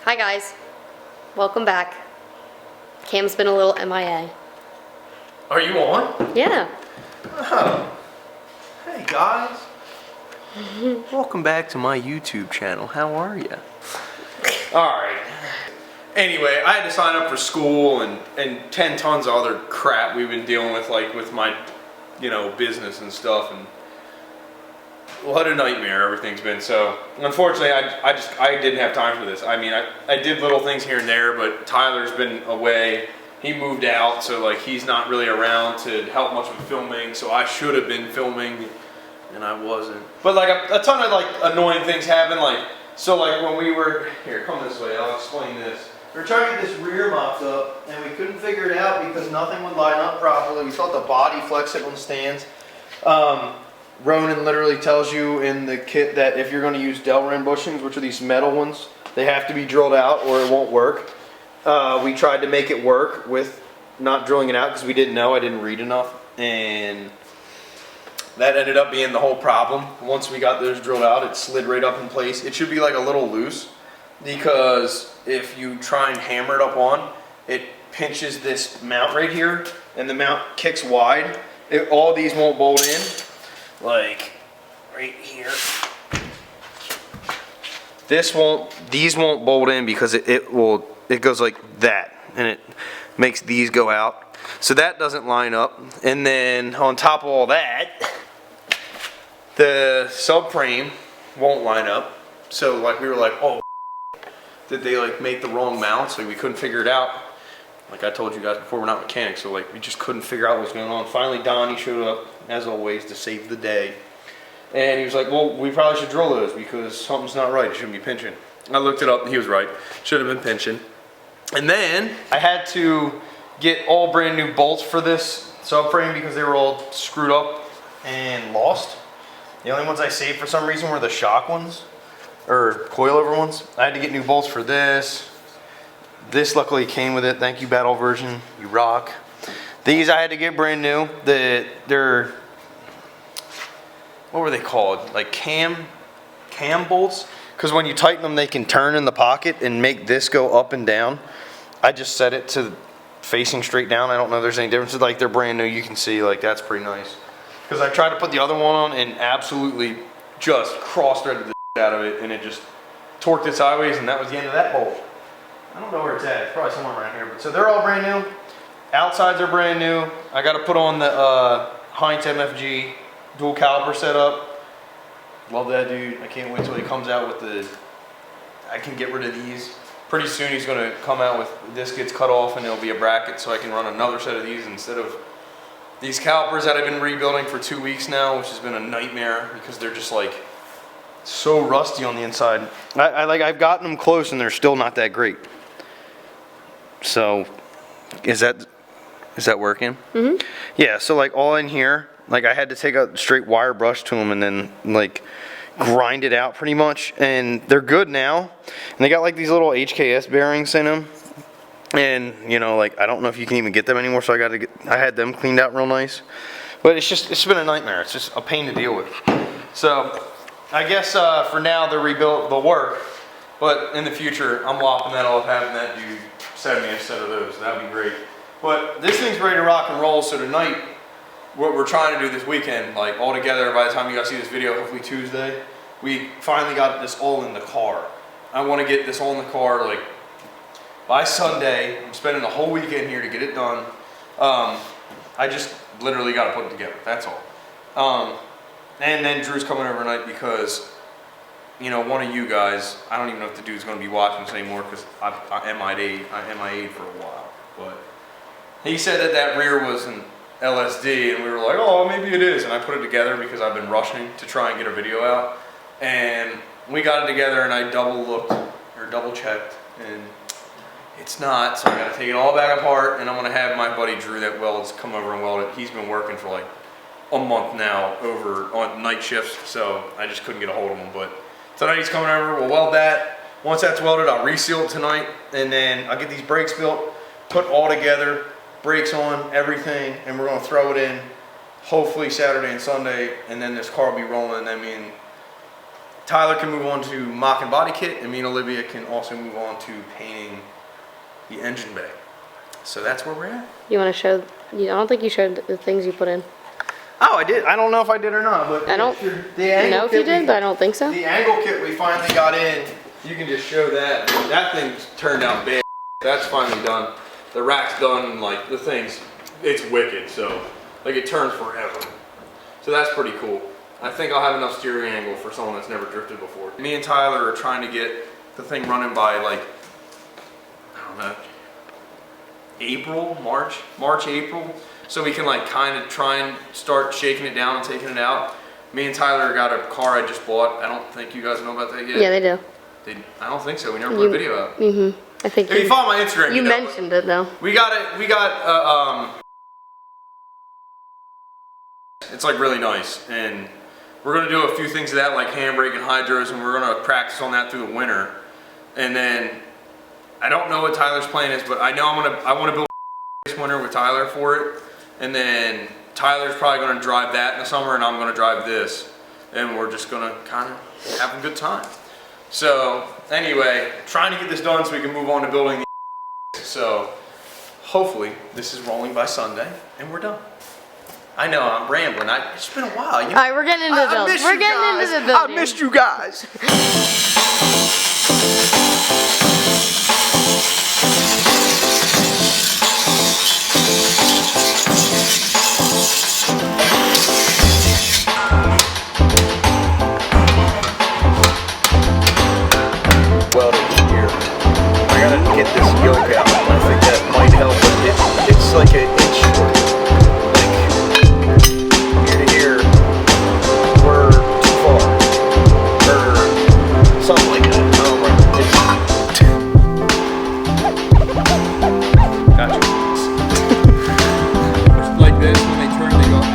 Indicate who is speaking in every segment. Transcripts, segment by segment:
Speaker 1: Hi guys, welcome back. Cam's been a little MIA.
Speaker 2: Are you on?
Speaker 1: Yeah.
Speaker 2: Oh. Hey guys. Welcome back to my YouTube channel. How are you? Alright. Anyway, I had to sign up for school and 10 tons of other crap we've been dealing with, like with my, business and stuff, and what a nightmare everything's been. So unfortunately I didn't have time for this. I mean, I did little things here and there, but Tyler's been away. He moved out, so like he's not really around to help much with filming, so I should have been filming and I wasn't. But like a ton of like annoying things happen, like when we were here, come this way, I'll explain this. We were trying to get this rear mopped up and we couldn't figure it out because nothing would line up properly. We thought the body flexible stands. Ronan literally tells you in the kit that if you're going to use Delrin bushings, which are these metal ones, they have to be drilled out or it won't work. We tried to make it work with not drilling it out because we didn't know. I didn't read enough, and that ended up being the whole problem. Once we got those drilled out, it slid right up in place. It should be like a little loose because if you try and hammer it up on, it pinches this mount right here, and the mount kicks wide. All these won't bolt in. Like right here, these won't bolt in because it goes like that, and it makes these go out, so that doesn't line up. And then on top of all that, the subframe won't line up. So like we were like, oh, did they like make the wrong mount? So we couldn't figure it out. Like I told you guys before, we're not mechanics, so like we just couldn't figure out what was going on. Finally Donnie showed up, as always, to save the day. And he was like, well, we probably should drill those because something's not right. It shouldn't be pinching. I looked it up and he was right. Should have been pinching. And then I had to get all brand new bolts for this subframe because they were all screwed up and lost. The only ones I saved for some reason were the shock ones, or coilover ones. I had to get new bolts for this. This luckily came with it. Thank you, Battle Version. You rock. These I had to get brand new. They're, what were they called? Like cam bolts? Because when you tighten them, they can turn in the pocket and make this go up and down. I just set it to facing straight down. I don't know if there's any difference. Like they're brand new. You can see like that's pretty nice. Because I tried to put the other one on and absolutely just cross-threaded the out of it, and it just torqued it sideways, and that was the end of that bolt. I don't know where it's at. It's probably somewhere around here. But so they're all brand new. Outsides are brand new. I got to put on the Heintz MFG dual caliper setup. Love that dude. I can't wait till he comes out with the. I can get rid of these. Pretty soon he's going to come out with this gets cut off and it'll be a bracket, so I can run another set of these instead of these calipers that I've been rebuilding for 2 weeks now, which has been a nightmare because they're just like so rusty on the inside. I've gotten them close and they're still not that great. So, is that working? Mm-hmm. Yeah, so like all in here, like I had to take a straight wire brush to them and then like grind it out pretty much, and they're good now. And they got like these little HKS bearings in them, and like I don't know if you can even get them anymore, so I had them cleaned out real nice. But it's been a nightmare. It's just a pain to deal with. So I guess for now they're rebuilt, they'll work, but in the future I'm lopping that off, having that dude send me a set of those. That would be great. But this thing's ready to rock and roll, so tonight, what we're trying to do this weekend, like all together, by the time you guys see this video, hopefully Tuesday, we finally got this all in the car. I want to get this all in the car like by Sunday. I'm spending the whole weekend here to get it done. I just literally got to put it together, that's all. And then Drew's coming overnight because one of you guys, I don't even know if the dude's going to be watching this anymore because I MIA'd for a while, but he said that rear was an LSD, and we were like, oh, maybe it is, and I put it together because I've been rushing to try and get a video out, and we got it together, and I double checked, and it's not, so I got to take it all back apart, and I'm going to have my buddy Drew that welds come over and weld it. He's been working for like a month now over on night shifts, so I just couldn't get a hold of him, but tonight he's coming over, we'll weld that. Once that's welded, I'll reseal it tonight, and then I'll get these brakes built, put all together, brakes on, everything, and we're going to throw it in hopefully Saturday and Sunday, and then this car will be rolling, and then me and Tyler can move on to mock and body kit, and me and Olivia can also move on to painting the engine bay. So that's where we're at.
Speaker 1: You want to show? I don't think you showed the things you put in.
Speaker 2: Oh, I did. I don't know if I did or not, but
Speaker 1: I don't
Speaker 2: know
Speaker 1: if you did, but I don't think so.
Speaker 2: The angle kit we finally got in, you can just show that. That thing's turned out bad. That's finally done. The rack's done, like the thing's, it's wicked. So, like it turns forever. So that's pretty cool. I think I'll have enough steering angle for someone that's never drifted before. Me and Tyler are trying to get the thing running by like, I don't know, March, April. So we can like kind of try and start shaking it down and taking it out. Me and Tyler got a car I just bought. I don't think you guys know about that yet.
Speaker 1: Yeah, they do.
Speaker 2: I don't think so. We never put a video out.
Speaker 1: I think
Speaker 2: if you follow my Instagram,
Speaker 1: you mentioned it though.
Speaker 2: We got it's like really nice, and we're gonna do a few things of that, like handbrake and hydros, and we're gonna practice on that through the winter. And then I don't know what Tyler's plan is, but I know I want to build this winter with Tyler for it. And then Tyler's probably gonna drive that in the summer, and I'm gonna drive this, and we're just gonna kind of have a good time. So anyway, trying to get this done so we can move on to building the so hopefully this is rolling by Sunday and we're done. I know I'm rambling. It's been a while. You know,
Speaker 1: all right, we're getting into the build. We're getting into the building.
Speaker 2: I missed you guys. Get this yoke out. I think that might help, but it's like an inch short. Like here to here, we're too far, or something like that. I don't remember. Gotcha. It's like this when they turn, they go out.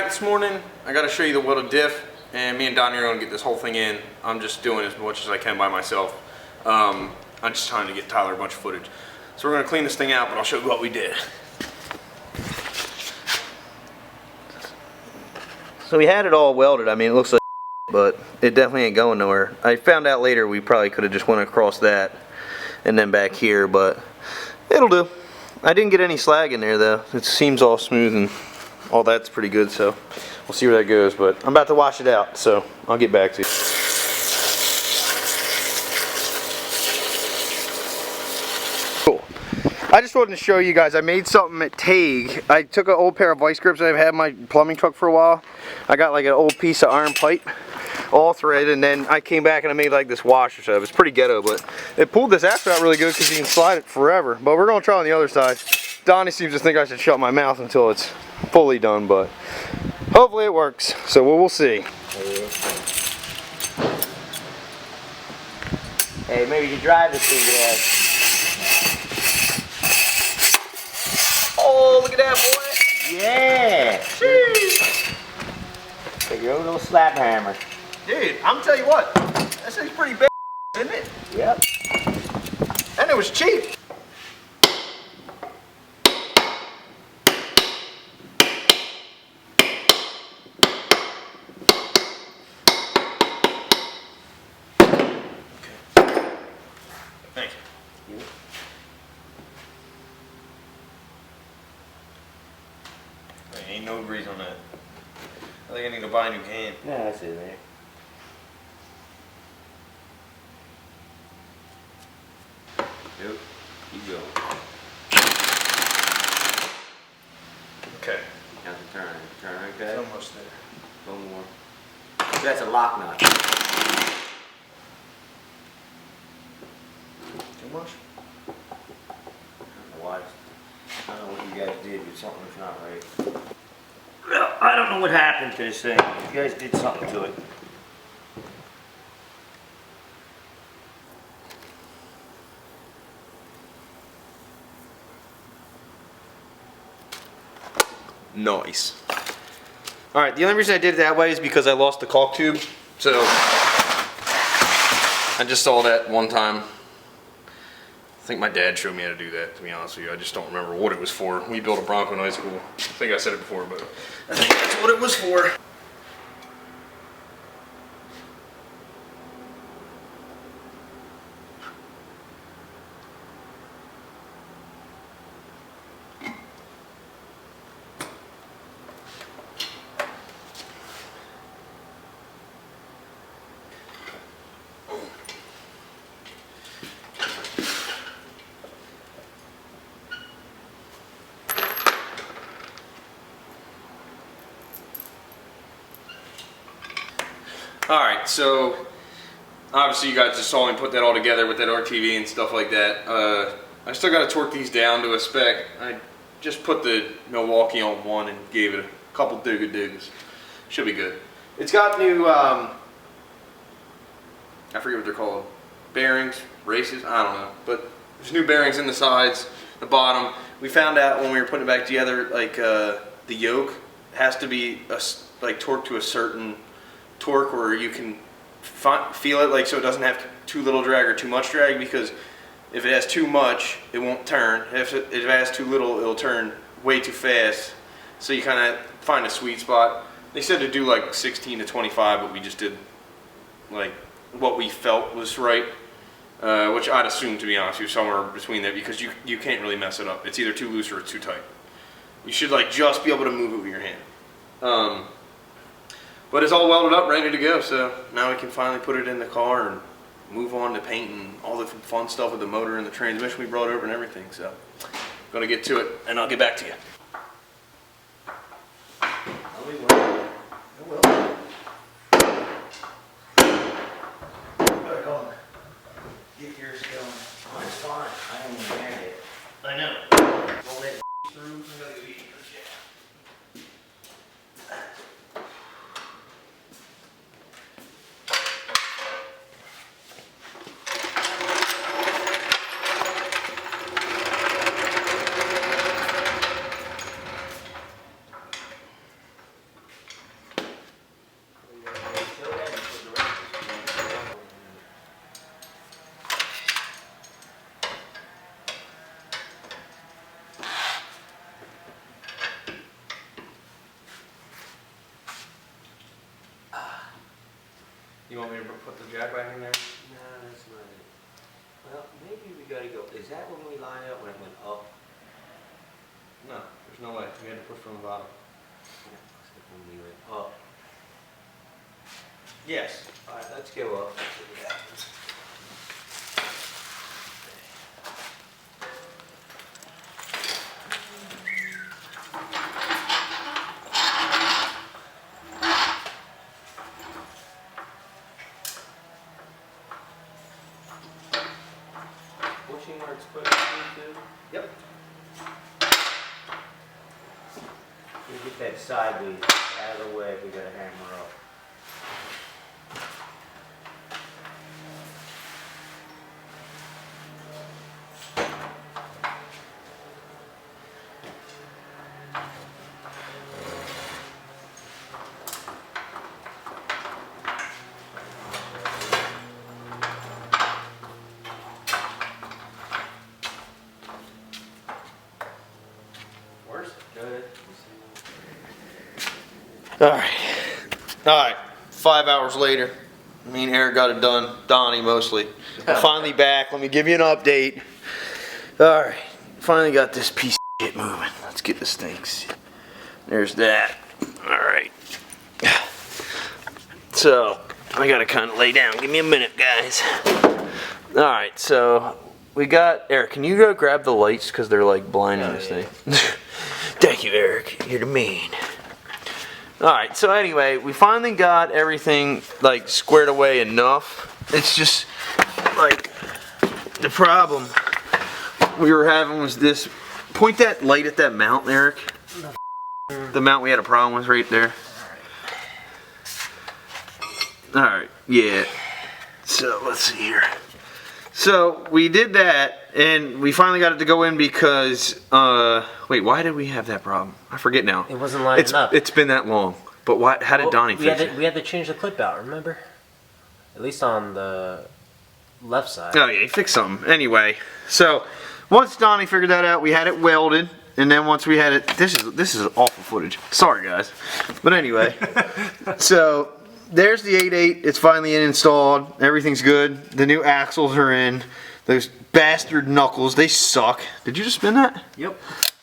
Speaker 2: This morning, I got to show you the welded diff, and me and Donnie are going to get this whole thing in. I'm just doing as much as I can by myself. I'm just trying to get Tyler a bunch of footage. So we're going to clean this thing out, but I'll show you what we did. So we had it all welded. I mean, it looks like but it definitely ain't going nowhere. I found out later we probably could have just went across that and then back here, but it'll do. I didn't get any slag in there though. It seems all smooth and all that's pretty good, so we'll see where that goes, but I'm about to wash it out, so I'll get back to you. Cool. I just wanted to show you guys, I made something at Tague. I took an old pair of vice grips that I've had in my plumbing truck for a while. I got like an old piece of iron pipe, all threaded, and then I came back and I made like this washer setup. It's pretty ghetto, but it pulled this after out really good because you can slide it forever. But we're gonna try on the other side. Donnie seems to think I should shut my mouth until it's fully done, but hopefully it works. So we'll see.
Speaker 3: Hey, maybe you can drive this thing, Dad.
Speaker 2: Oh Oh, look at that, boy.
Speaker 3: Yeah. Take your own little slap hammer.
Speaker 2: Dude, I'm telling you what, this thing's pretty big, isn't it?
Speaker 3: Yep.
Speaker 2: And it was cheap. Thank you. There ain't no grease on that. I think I need to buy a new can.
Speaker 3: Yeah, that's it, man. Yep. Keep going.
Speaker 2: Okay.
Speaker 3: Count the turn. Turn right there.
Speaker 2: It's almost there.
Speaker 3: One more. That's a lock nut.
Speaker 2: Too much?
Speaker 3: I don't know what you guys did, but something was not right. Well, I don't know what happened to this thing. You guys did something to it.
Speaker 2: Nice. All right, the only reason I did it that way is because I lost the caulk tube. So I just saw that one time. I think my dad showed me how to do that, to be honest with you. I just don't remember what it was for. We built a Bronco in high school. I think I said it before, but I think that's what it was for. Alright, so obviously you guys just saw me put that all together with that RTV and stuff like that. I still got to torque these down to a spec. I just put the Milwaukee on one and gave it a couple digs. Should be good. It's got new, I forget what they're called, bearings, races, I don't know. But there's new bearings in the sides, the bottom. We found out when we were putting it back together, like the yoke has to be like torqued to a certain torque where you can feel it, like, so it doesn't have too little drag or too much drag, because if it has too much it won't turn. If it has too little it'll turn way too fast, so you kind of find a sweet spot. They said to do like 16 to 25, but we just did like what we felt was right, which I'd assume, to be honest with you, somewhere between there, because you can't really mess it up. It's either too loose or it's too tight. You should like just be able to move it with your hand. But it's all welded up, ready to go, so now we can finally put it in the car and move on to painting all the fun stuff with the motor and the transmission we brought over and everything. So I'm gonna get to it and I'll get back to you. Get yours going.
Speaker 3: Oh, it's fine. I don't even have it.
Speaker 2: I know. Roll that through. I gotta go eat first, yeah. You want me to put the jack back in there?
Speaker 3: No, that's not it. Well, maybe we gotta go. Is that when we lined up when it went up?
Speaker 2: No, there's no way. We had to push from the bottom.
Speaker 3: That's when we went up.
Speaker 2: Yes.
Speaker 3: Alright, let's go up. Let's see what happens. Pushing where it's supposed to be, too?
Speaker 2: Yep.
Speaker 3: We get that sideways out of the way if we gotta hammer up.
Speaker 2: Alright. Alright. 5 hours later. Me and Eric got it done. Donnie mostly. We're finally back. Let me give you an update. Alright. Finally got this piece of shit moving. Let's get this thing. There's that. Alright. So, I gotta kind of lay down. Give me a minute, guys. Alright, so we got Eric. Can you go grab the lights because they're like blinding this thing? Thank you, Eric. You're the man. Alright, so anyway, we finally got everything like squared away enough. It's just like the problem we were having was this. Point that light at that mount, Eric. The mount we had a problem with right there. Alright, yeah. So let's see here. So we did that, and we finally got it to go in because, wait, why did we have that problem? I forget now.
Speaker 4: It wasn't lining up.
Speaker 2: It's been that long. But why? How did Donnie fix it?
Speaker 4: We had to change the clip out, remember? At least on the left side.
Speaker 2: Oh yeah, he fixed something. Anyway, so once Donnie figured that out, we had it welded, and then once we had it, this is awful footage. Sorry guys, but anyway, so. There's the 8.8. It's finally installed. Everything's good. The new axles are in. Those bastard knuckles, they suck. Did you just spin that?
Speaker 4: Yep.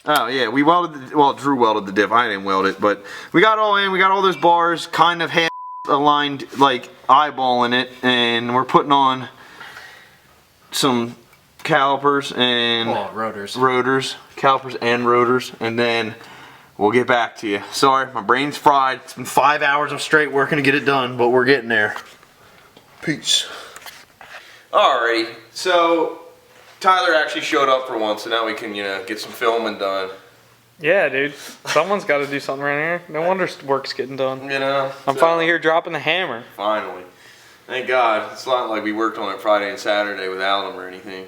Speaker 2: Oh yeah, we welded. Well, Drew welded the diff. I didn't weld it, but we got all in. We got all those bars kind of half aligned, like eyeballing it, and we're putting on some calipers and rotors, calipers and rotors, and then. We'll get back to you. Sorry, my brain's fried. It's been 5 hours of straight working to get it done, but we're getting there. Peace. Alrighty, so Tyler actually showed up for once, so now we can, get some filming done.
Speaker 5: Yeah, dude. Someone's got to do something around here. No wonder work's getting done. I'm
Speaker 2: so,
Speaker 5: finally here dropping the hammer.
Speaker 2: Finally. Thank God. It's not like we worked on it Friday and Saturday without him or anything.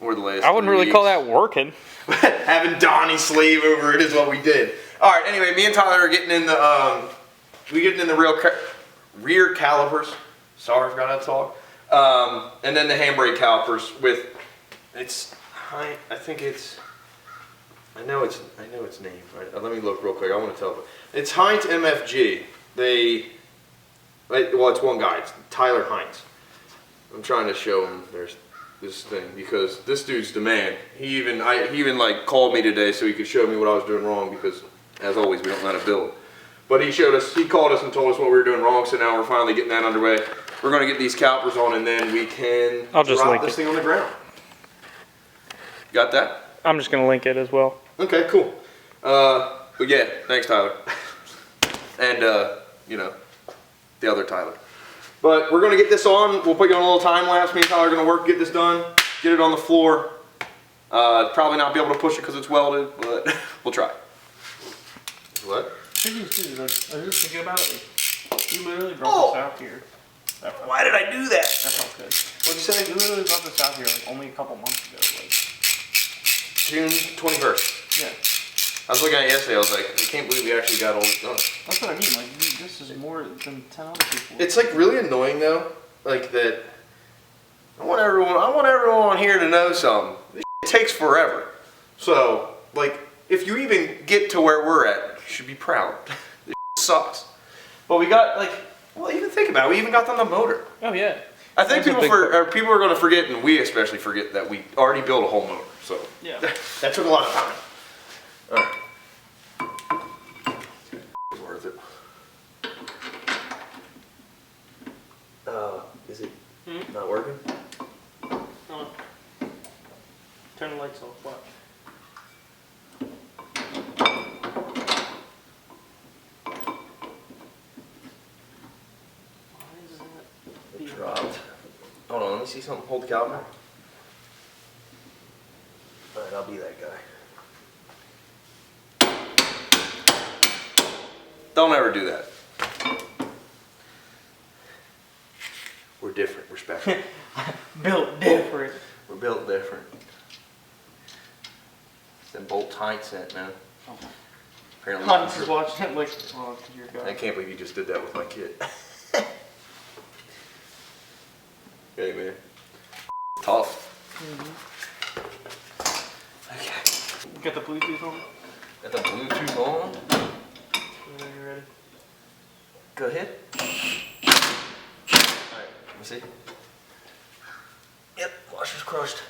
Speaker 2: Or the last
Speaker 5: I wouldn't really call that working.
Speaker 2: Having Donnie slave over it is what we did. All right. Anyway, me and Tyler are getting in the rear calipers. Sorry, I forgot how to talk. And then the handbrake calipers with I know its name. Right? Let me look real quick. I want to tell you. It's Heintz MFG. It's one guy. It's Tyler Heintz. I'm trying to show him. There's this thing because this dude's the man. He even like called me today so he could show me what I was doing wrong because as always we don't know how to build. But he called us and told us what we were doing wrong, so now we're finally getting that underway. We're gonna get these calipers on and then we can drop this thing on the ground. Got that?
Speaker 5: I'm just gonna link it as well.
Speaker 2: Okay, cool. But yeah, thanks Tyler. And the other Tyler. But we're going to get this on. We'll put you on a little time lapse. Me and Tyler are going to work, get this done, get it on the floor. Probably not be able to push it because it's welded, but we'll try. What?
Speaker 5: I was just thinking about it. You literally brought this out here.
Speaker 2: Why did I do that?
Speaker 5: That felt good.
Speaker 2: What'd you say?
Speaker 5: You literally brought this out here like only a couple months ago.
Speaker 2: June 21st.
Speaker 5: Yeah.
Speaker 2: I was looking at it yesterday. I was like, I can't believe we actually got all this done.
Speaker 5: That's what I mean. Like, this is more than 10 other people.
Speaker 2: It's like really annoying though. Like that. I want everyone here to know something. This shit takes forever. So, like, if you even get to where we're at, you should be proud. This shit sucks. But we got even think about it. We even got on the motor.
Speaker 5: Oh yeah.
Speaker 2: I think people are going to forget, and we especially forget that we already built a whole motor. So
Speaker 5: yeah,
Speaker 2: that took a lot of time. All right. It's worth it. Is it not working?
Speaker 5: Oh. Turn the lights off. What?
Speaker 2: It dropped. Hold on, let me see something. Hold the caliper. Alright, I'll be that guy. Don't ever do that. We're different. We're special.
Speaker 5: Built different.
Speaker 2: We're built different. It's them bolt tight set, man.
Speaker 5: Oh.
Speaker 2: Apparently.
Speaker 5: Heintz is watching it like, oh, dear God.
Speaker 2: I can't believe you just did that with my kid. Hey, man. Tough. Okay.
Speaker 5: Got the Bluetooth on?
Speaker 2: Got the Bluetooth on?
Speaker 5: You ready?
Speaker 2: Go ahead. Alright, let me see. Yep, washer's crushed.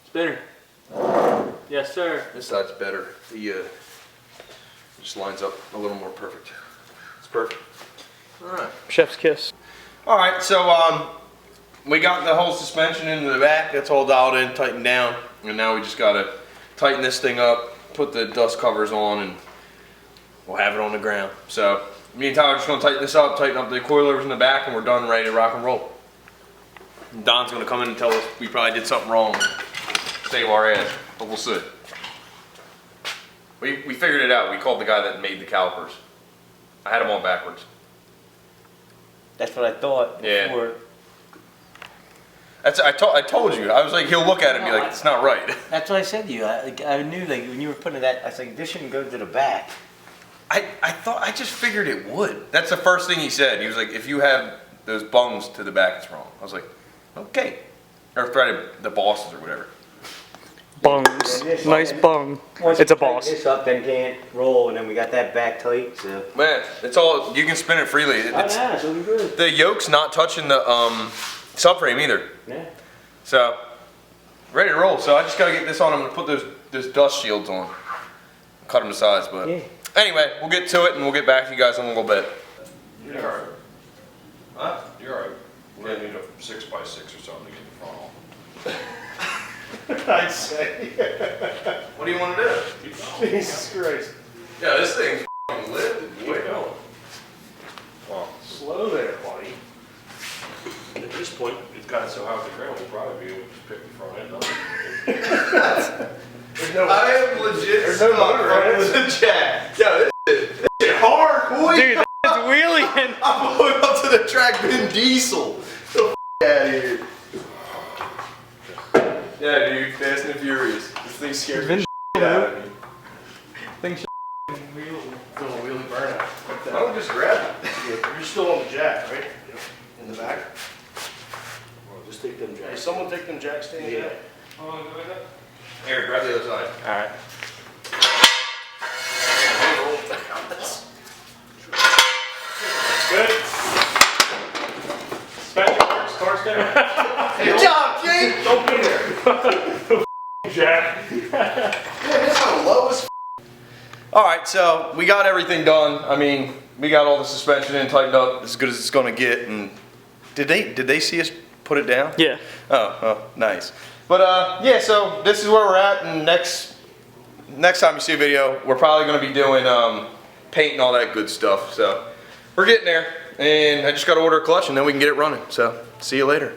Speaker 4: Spinner. Yes, sir.
Speaker 2: This side's better. The just lines up a little more perfect. It's perfect. Alright.
Speaker 5: Chef's kiss.
Speaker 2: Alright, so we got the whole suspension into the back. That's all dialed in, tightened down. And now we just gotta tighten this thing up, put the dust covers on, and we'll have it on the ground. So me and Tyler are just gonna tighten this up, tighten up the coilovers in the back, and we're done, ready to rock and roll. And Don's gonna come in and tell us we probably did something wrong and save our ass, but we'll see. We figured it out. We called the guy that made the calipers. I had them all backwards.
Speaker 3: That's what I thought
Speaker 2: Yeah.
Speaker 3: before.
Speaker 2: I told you. I was like, he'll look at it and be like, it's not right.
Speaker 3: That's what I said to you. I knew, like, when you were putting that, I was like, this shouldn't go to the back.
Speaker 2: I just figured it would. That's the first thing he said. He was like, if you have those bungs to the back, it's wrong. I was like, okay. Or the bosses or whatever.
Speaker 5: Bungs.
Speaker 3: Yeah, this-
Speaker 5: Nice bung.
Speaker 3: Once
Speaker 5: It's
Speaker 3: you
Speaker 5: a
Speaker 3: tighten
Speaker 5: boss.
Speaker 3: this up, then can't roll, and then we got that back tight, so.
Speaker 2: Man, it's all, you can spin it freely. It's,
Speaker 3: it's looking good.
Speaker 2: the yoke's not touching the subframe either.
Speaker 3: Yeah.
Speaker 2: So, ready to roll. So I just gotta get this on. I'm gonna put those dust shields on. Cut them to size, but
Speaker 3: Yeah.
Speaker 2: anyway, we'll get to it and we'll get back to you guys in a little bit.
Speaker 6: You're alright.
Speaker 2: Huh?
Speaker 6: You're alright. We're gonna need a 6x6 or something to get the front off.
Speaker 7: I'd say.
Speaker 2: What do you want to do?
Speaker 7: Jesus Christ.
Speaker 2: Yeah, this thing's f***ing lit.
Speaker 6: Wait, no. Well,
Speaker 7: Slow there, buddy.
Speaker 6: at this point, it's gotten so high off the ground, we'll probably be able to just pick the front end up.
Speaker 7: There's no,
Speaker 2: I am legit
Speaker 7: There's no
Speaker 2: stuck
Speaker 7: motor,
Speaker 2: right
Speaker 7: right?
Speaker 2: into the jack. Yo, this shit hard, boy.
Speaker 5: Dude, that's wheeling.
Speaker 2: I'm going up to the track Vin Diesel. Get the f*** out of here. Yeah, dude, Fast and Furious. This thing scares the shit out of me.
Speaker 7: doing a wheelie burnout.
Speaker 2: Why don't we just grab it?
Speaker 7: You're still on the jack, right? In the back?
Speaker 6: Well, just take them
Speaker 7: Hey,
Speaker 6: jacks.
Speaker 7: someone take them jack stands
Speaker 6: Yeah.
Speaker 7: out?
Speaker 2: Here, grab the other side.
Speaker 7: Alright. Good. Suspension works, car's down.
Speaker 2: Good job, Jake!
Speaker 7: Don't be there. Jack.
Speaker 2: Man, this one low as f***. Alright, so we got everything done. I mean, we got all the suspension in, tightened up as good as it's gonna get. And did they see us put it down?
Speaker 5: Yeah.
Speaker 2: Oh, nice. But yeah, so this is where we're at, and next time you see a video, we're probably gonna be doing paint and all that good stuff. So we're getting there, and I just gotta order a clutch and then we can get it running. So see you later.